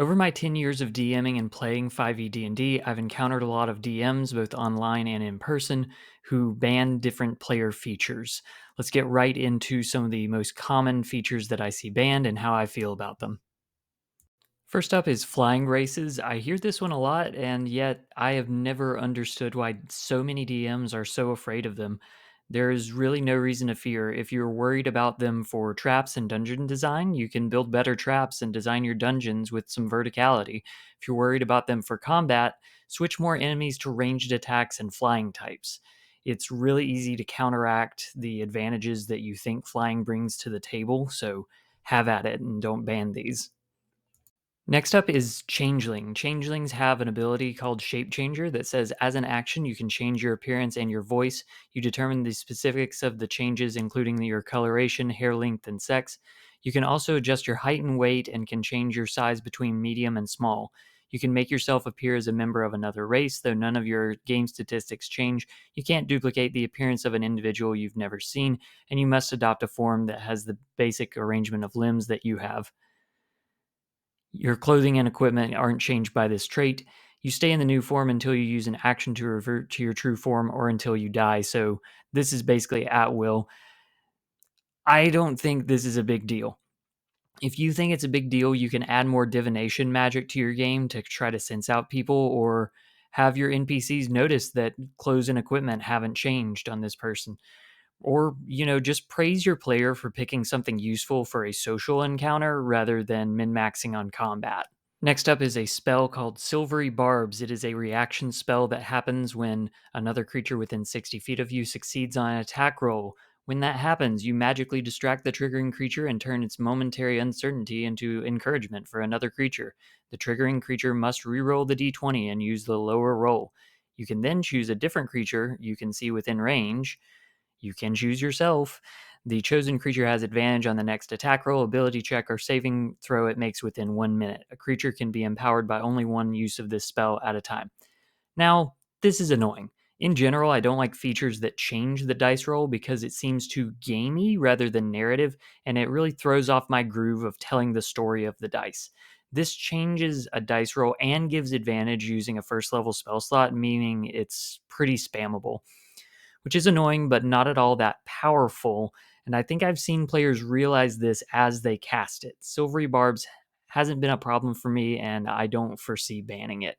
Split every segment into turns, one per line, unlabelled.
Over my 10 years of DMing and playing 5e D&D, I've encountered a lot of DMs, both online and in person, who ban different player features. Let's get right into some of the most common features that I see banned and how I feel about them. First up is flying races. I hear this one a lot, and yet I have never understood why so many DMs are so afraid of them. There is really no reason to fear. If you're worried about them for traps and dungeon design, you can build better traps and design your dungeons with some verticality. If you're worried about them for combat, switch more enemies to ranged attacks and flying types. It's really easy to counteract the advantages that you think flying brings to the table, so have at it and don't ban these. Next up is Changeling. Changelings have an ability called Shape Changer that says, as an action, you can change your appearance and your voice. You determine the specifics of the changes, including your coloration, hair length, and sex. You can also adjust your height and weight and can change your size between medium and small. You can make yourself appear as a member of another race, though none of your game statistics change. You can't duplicate the appearance of an individual you've never seen, and you must adopt a form that has the basic arrangement of limbs that you have. Your clothing and equipment aren't changed by this trait. You stay in the new form until you use an action to revert to your true form or until you die. So this is basically at will. I don't think this is a big deal. If you think it's a big deal, you can add more divination magic to your game to try to sense out people, or have your NPCs notice that clothes and equipment haven't changed on this person. Or, just praise your player for picking something useful for a social encounter rather than min maxing on combat. Next up is a spell called Silvery Barbs. It is a reaction spell that happens when another creature within 60 feet of you succeeds on an attack roll. When that happens, you magically distract the triggering creature and turn its momentary uncertainty into encouragement for another creature. The triggering creature must reroll the d20 and use the lower roll. You can then choose a different creature you can see within range. You can choose yourself. The chosen creature has advantage on the next attack roll, ability check, or saving throw it makes within 1 minute. A creature can be empowered by only one use of this spell at a time. Now, this is annoying. In general, I don't like features that change the dice roll because it seems too gamey rather than narrative, and it really throws off my groove of telling the story of the dice. This changes a dice roll and gives advantage using a first level spell slot, meaning it's pretty spammable, which is annoying but not at all that powerful. And I think I've seen players realize this as they cast it. Silvery Barbs hasn't been a problem for me, and I don't foresee banning it.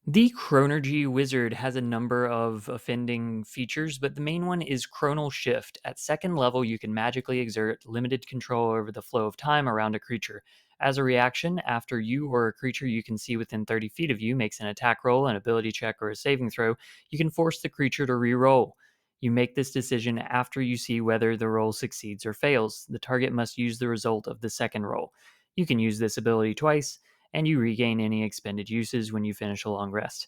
The Chronergy Wizard has a number of offending features, but the main one is Chronal Shift. At second level, you can magically exert limited control over the flow of time around a creature. As a reaction, after you or a creature you can see within 30 feet of you makes an attack roll, an ability check, or a saving throw, you can force the creature to re-roll. You make this decision after you see whether the roll succeeds or fails. The target must use the result of the second roll. You can use this ability twice, and you regain any expended uses when you finish a long rest.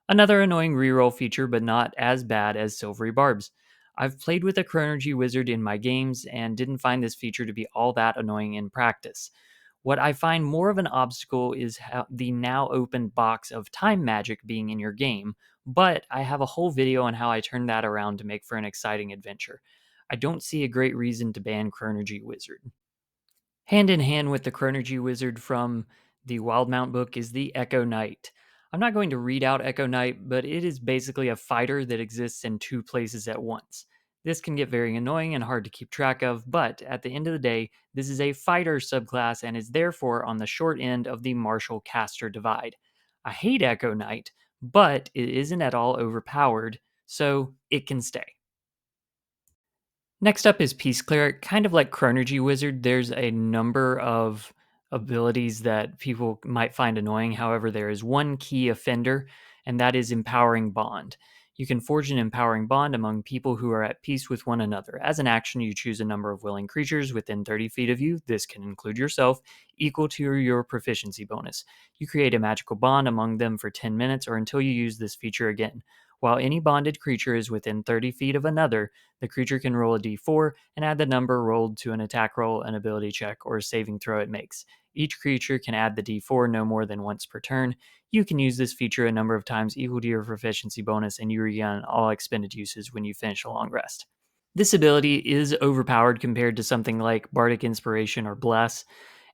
Another annoying reroll feature, but not as bad as Silvery Barbs. I've played with a Chronergy Wizard in my games and didn't find this feature to be all that annoying in practice. What I find more of an obstacle is the now open box of time magic being in your game, but I have a whole video on how I turned that around to make for an exciting adventure. I don't see a great reason to ban Chronergy Wizard. Hand in hand with the Chronergy Wizard from the Wildmount book is the Echo Knight. I'm not going to read out Echo Knight, but it is basically a fighter that exists in two places at once. This can get very annoying and hard to keep track of, but at the end of the day, this is a fighter subclass and is therefore on the short end of the martial caster divide. I hate Echo Knight, but it isn't at all overpowered, so it can stay. Next up is Peace Cleric. Kind of like Chronergy Wizard, there's a number of abilities that people might find annoying. However, there is one key offender, and that is Empowering Bond. You can forge an empowering bond among people who are at peace with one another. As an action, you choose a number of willing creatures within 30 feet of you. This can include yourself, equal to your proficiency bonus. You create a magical bond among them for 10 minutes or until you use this feature again. While any bonded creature is within 30 feet of another, the creature can roll a d4 and add the number rolled to an attack roll, an ability check, or a saving throw it makes. Each creature can add the d4 no more than once per turn. You can use this feature a number of times equal to your proficiency bonus, and you regain all expended uses when you finish a long rest. This ability is overpowered compared to something like Bardic Inspiration or Bless,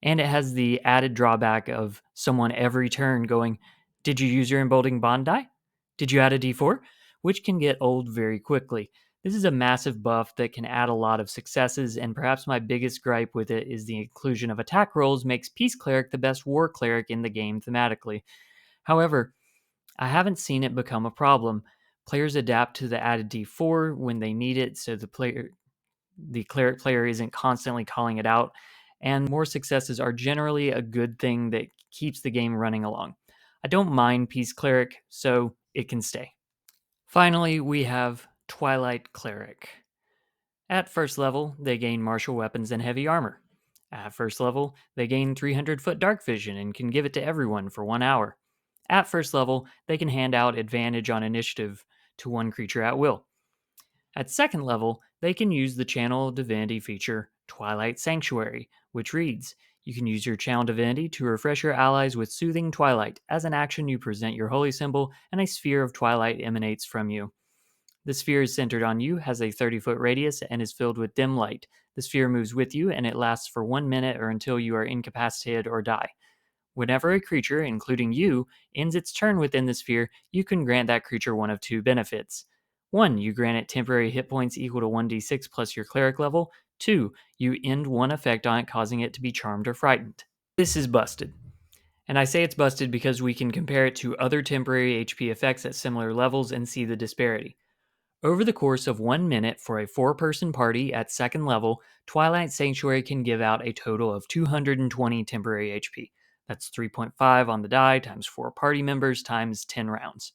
And it has the added drawback of someone every turn going, "Did you use your emboldening bond die? Did you add a d4?" Which can get old very quickly. This is a massive buff that can add a lot of successes, and perhaps my biggest gripe with it is the inclusion of attack rolls makes Peace Cleric the best war cleric in the game thematically. However, I haven't seen it become a problem. Players adapt to the added d4 when they need it, so the cleric player isn't constantly calling it out, and more successes are generally a good thing that keeps the game running along. I don't mind Peace Cleric, so it can stay. Finally, we have Twilight Cleric. At first level, they gain martial weapons and heavy armor. At first level, they gain 300-foot dark vision and can give it to everyone for 1 hour. At first level, they can hand out advantage on initiative to one creature at will. At second level, they can use the Channel Divinity feature, Twilight Sanctuary, which reads, "You can use your Channel Divinity to refresh your allies with Soothing Twilight. As an action, you present your holy symbol, and a sphere of twilight emanates from you. The sphere is centered on you, has a 30-foot radius, and is filled with dim light. The sphere moves with you, and it lasts for 1 minute or until you are incapacitated or die. Whenever a creature, including you, ends its turn within the sphere, you can grant that creature one of two benefits. 1. You grant it temporary hit points equal to 1d6 plus your cleric level. 2. You end one effect on it, causing it to be charmed or frightened." This is busted. And I say it's busted because we can compare it to other temporary HP effects at similar levels and see the disparity. Over the course of 1 minute for a 4-person party at second level, Twilight Sanctuary can give out a total of 220 temporary HP. That's 3.5 on the die times 4 party members times 10 rounds.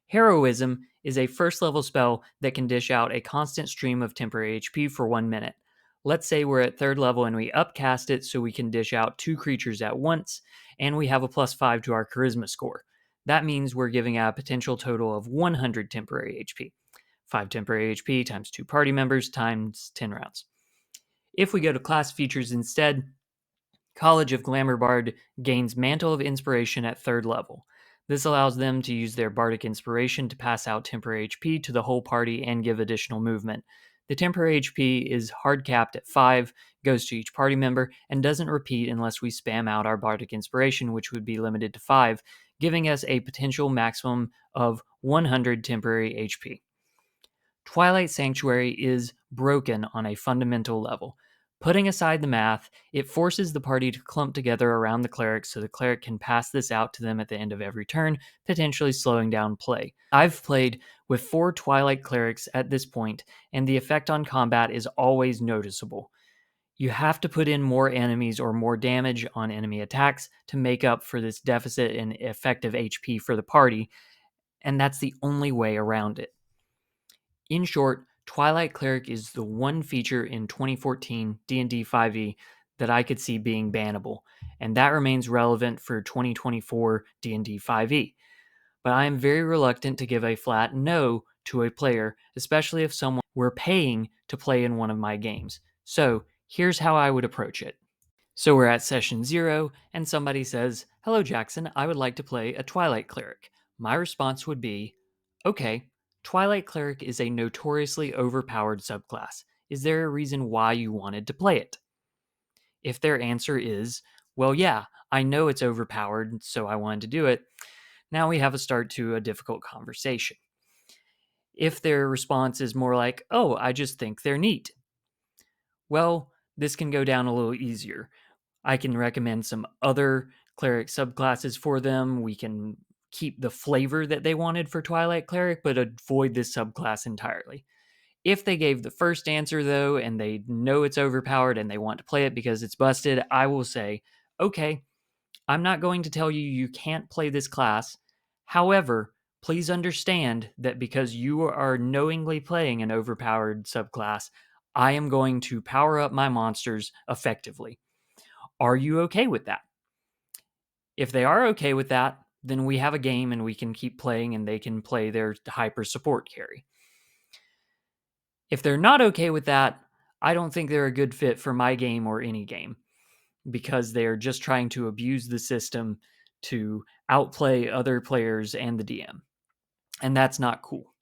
Heroism is a first level spell that can dish out a constant stream of temporary HP for 1 minute. Let's say we're at third level and we upcast it so we can dish out 2 creatures at once, and we have a +5 to our charisma score. That means we're giving out a potential total of 100 temporary HP. 5 temporary HP times 2 party members times 10 rounds. If we go to class features instead, College of Glamour Bard gains Mantle of Inspiration at third level. This allows them to use their bardic inspiration to pass out temporary HP to the whole party and give additional movement. The temporary HP is hard capped at 5, goes to each party member, and doesn't repeat unless we spam out our bardic inspiration, which would be limited to 5, giving us a potential maximum of 100 temporary HP. Twilight Sanctuary is broken on a fundamental level. Putting aside the math, it forces the party to clump together around the cleric so the cleric can pass this out to them at the end of every turn, potentially slowing down play. I've played with 4 Twilight clerics at this point, and the effect on combat is always noticeable. You have to put in more enemies or more damage on enemy attacks to make up for this deficit in effective HP for the party, and that's the only way around it. In short, Twilight Cleric is the one feature in 2014 D&D 5e that I could see being bannable, and that remains relevant for 2024 D&D 5e. But I am very reluctant to give a flat no to a player, especially if someone were paying to play in one of my games. So, here's how I would approach it. So we're at session 0, and somebody says, "Hello Jackson, I would like to play a Twilight Cleric." My response would be, "Okay, Twilight Cleric is a notoriously overpowered subclass. Is there a reason why you wanted to play it?" If their answer is, "Well, yeah, I know it's overpowered, so I wanted to do it," now we have a start to a difficult conversation. If their response is more like, "Oh, I just think they're neat," well, this can go down a little easier. I can recommend some other cleric subclasses for them. We can keep the flavor that they wanted for Twilight Cleric, but avoid this subclass entirely. If they gave the first answer, though, and they know it's overpowered and they want to play it because it's busted, I will say, "Okay, I'm not going to tell you you can't play this class. However, please understand that because you are knowingly playing an overpowered subclass, I am going to power up my monsters effectively. Are you okay with that?" If they are okay with that, then we have a game and we can keep playing and they can play their hyper support carry. If they're not okay with that, I don't think they're a good fit for my game or any game because they're just trying to abuse the system to outplay other players and the DM. And that's not cool.